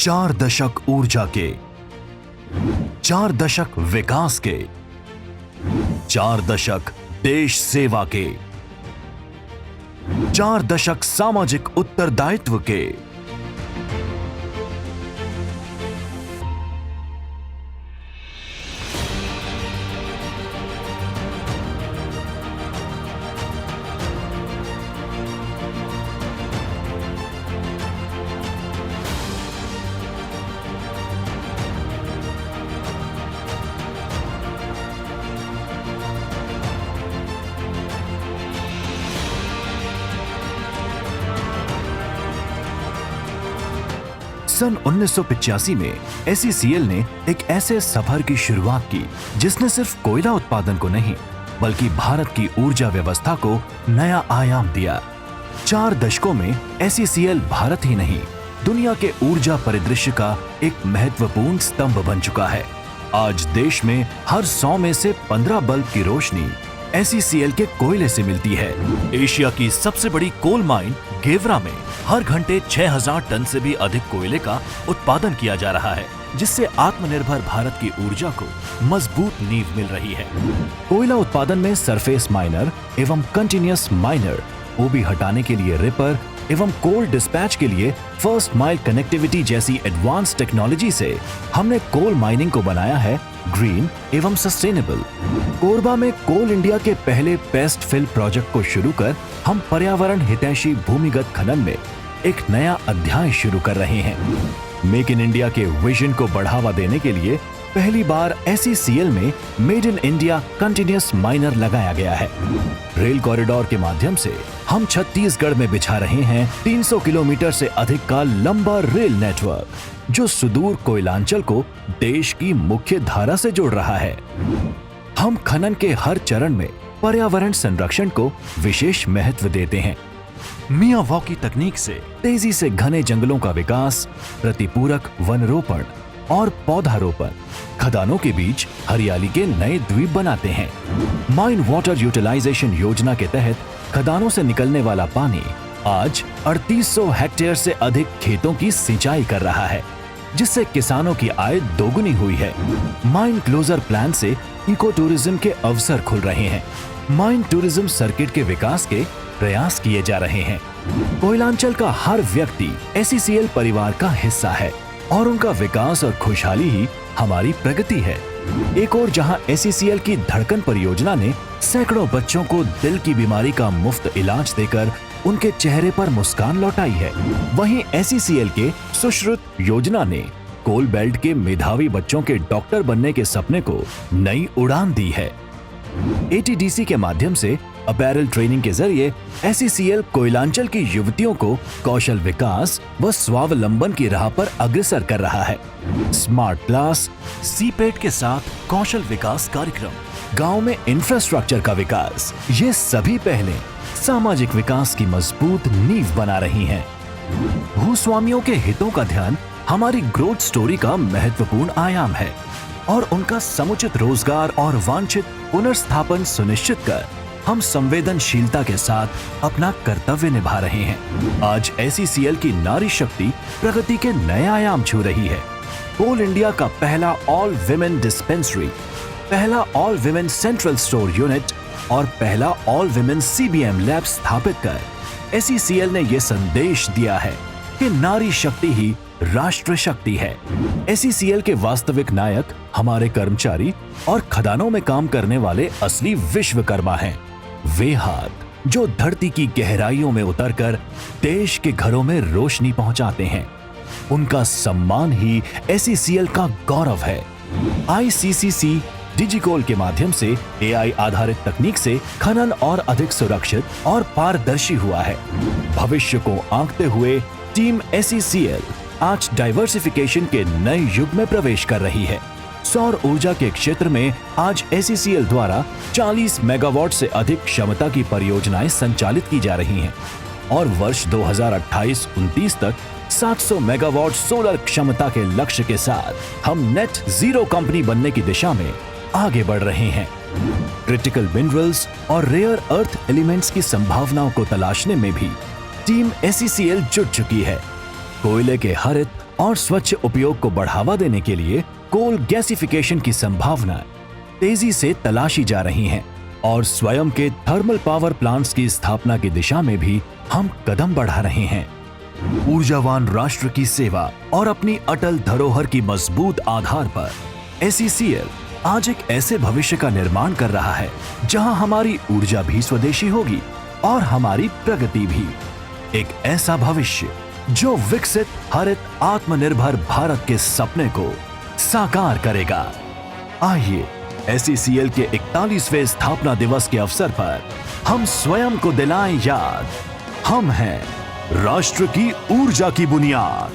4 दशक ऊर्जा के, 4 दशक विकास के, 4 दशक देश सेवा के, 4 दशक सामाजिक उत्तरदायित्व के। सन 1985 में SECL ने एक ऐसे सफर की शुरुआत की जिसने सिर्फ कोयला उत्पादन को नहीं बल्कि भारत की ऊर्जा व्यवस्था को नया आयाम दिया। 4 दशकों में SECL भारत ही नहीं दुनिया के ऊर्जा परिदृश्य का एक महत्वपूर्ण स्तंभ बन चुका है। आज देश में हर 100 में से 15 बल्ब की रोशनी SECL के कोयले से मिलती है। एशिया की सबसे बड़ी कोल माइन गेवरा में हर घंटे 6000 टन से भी अधिक कोयले का उत्पादन किया जा रहा है, जिससे आत्मनिर्भर भारत की ऊर्जा को मजबूत नींव मिल रही है। कोयला उत्पादन में सरफेस माइनर एवं कंटिन्यूअस माइनर, ओबी हटाने के लिए रिपर एवं कोल डिस्पैच के लिए फर्स्ट माइल कनेक्टिविटी जैसी एडवांस टेक्नोलॉजी से हमने कोल माइनिंग को बनाया है ग्रीन एवं सस्टेनेबल। कोरबा में कोल इंडिया के पहले पेस्ट फिल प्रोजेक्ट को शुरू कर हम पर्यावरण हितैषी भूमिगत खनन में एक नया अध्याय शुरू कर रहे हैं। मेक इन इंडिया के विजन को बढ़ावा देने के लिए पहली बार SECL में made in India continuous minor लगाया गया है। रेल कॉरिडोर के माध्यम से हम छत्तीसगढ़ में बिछा रहे हैं 300 किलोमीटर से अधिक का लंबा रेल नेटवर्क, जो सुदूर कोयलांचल को देश की मुख्य धारा से जोड़ रहा है। हम खनन के हर चरण में पर्यावरण संरक्षण को विशेष महत्व देते हैं। मियावाकी तकनीक से तेजी से घने जंगलों का विकास, प्रतिपूरक वनरोपण और पौधारोपण खदानों के बीच हरियाली के नए द्वीप बनाते हैं। माइन वाटर यूटिलाइजेशन योजना के तहत खदानों से निकलने वाला पानी आज 3800 हेक्टेयर से अधिक खेतों की सिंचाई कर रहा है, जिससे किसानों की आय दोगुनी हुई है। माइन क्लोजर प्लान से इको टूरिज्म के अवसर खुल रहे हैं। माइन टूरिज्म सर्किट के विकास के प्रयास किए जा रहे हैं। कोयलांचल का हर व्यक्ति SECL परिवार का हिस्सा है और उनका विकास और खुशहाली ही हमारी प्रगति है। एक और जहां SECL की धड़कन परियोजना ने सैकड़ों बच्चों को दिल की बीमारी का मुफ्त इलाज देकर उनके चेहरे पर मुस्कान लौटाई है, वहीं SECL के सुश्रुत योजना ने कोल बेल्ट के मेधावी बच्चों के डॉक्टर बनने के सपने को नई उड़ान दी है। ATDC के माध्यम से अपैरल ट्रेनिंग के जरिए SECL कोयलांचल की युवतियों को कौशल विकास व स्वावलंबन की राह पर अग्रसर कर रहा है। स्मार्ट क्लास, सीपेट के साथ कौशल विकास कार्यक्रम, गांव में इंफ्रास्ट्रक्चर का विकास, ये सभी पहले सामाजिक विकास की मजबूत नींव बना रही हैं। भूस्वामियों के हितों का ध्यान हमारी ग्रोथ स्टोरी का महत्वपूर्ण आयाम है और उनका समुचित रोजगार और वांछित पुनर्स्थापन सुनिश्चित कर हम संवेदनशीलता के साथ अपना कर्तव्य निभा रहे हैं। आज SECL की नारी शक्ति प्रगति के नए आयाम छू रही है। कोल इंडिया का पहला ऑल विमेन डिस्पेंसरी, पहला all women central store unit और पहला ऑल विमेन CBM लैब स्थापित कर SECL ने यह संदेश दिया है कि नारी शक्ति ही राष्ट्र शक्ति है। SECL के वास्तविक नायक हमारे कर्मचारी और खदानों में काम करने वाले असली विश्वकर्मा हैं। वे हाथ जो धरती की गहराइयों में उतरकर देश के घरों में रोशनी पहुंचाते हैं, उनका सम्मान ही SECL का गौरव है। ICCC डिजिकोल के माध्यम से AI आधारित तकनीक से खनन और अधिक सुरक्षित और पारदर्शी हुआ है। भविष्य को आंकते हुए टीम SECL आज डाइवर्सिफिकेशन के नए युग में प्रवेश कर रही है। सौर ऊर्जा के क्षेत्र में आज SECL द्वारा 40 मेगावाट से अधिक क्षमता की परियोजनाएं संचालित की जा रही हैं और वर्ष 2028-29 तक 700 मेगावाट सोलर क्षमता के लक्ष्य के साथ हम नेट जीरो कंपनी बनने की दिशा में आगे बढ़ रहे हैं। क्रिटिकल मिनरल्स और रेयर अर्थ एलिमेंट्स की संभावनाओं को तलाशने में भी टीम SECL जुट चुकी है। कोयले के हरित और स्वच्छ उपयोग को बढ़ावा देने के लिए कोल गैसिफिकेशन की संभावना तेजी से तलाशी जा रही हैं और स्वयं के थर्मल पावर प्लांट्स की स्थापना की दिशा में भी हम कदम बढ़ा रहे हैं। ऊर्जावान राष्ट्र की सेवा और अपनी अटल धरोहर की मजबूत आधार पर SECL आज एक ऐसे भविष्य का निर्माण कर रहा है जहां हमारी ऊर्जा भी स्वदेशी होगी और हमारी प्रगति भी। एक ऐसा भविष्य जो विकसित हरित आत्मनिर्भर भारत के सपने को साकार करेगा। आइए SECL के 41वें स्थापना दिवस के अवसर पर हम स्वयं को दिलाएं याद, हम हैं राष्ट्र की ऊर्जा की बुनियाद।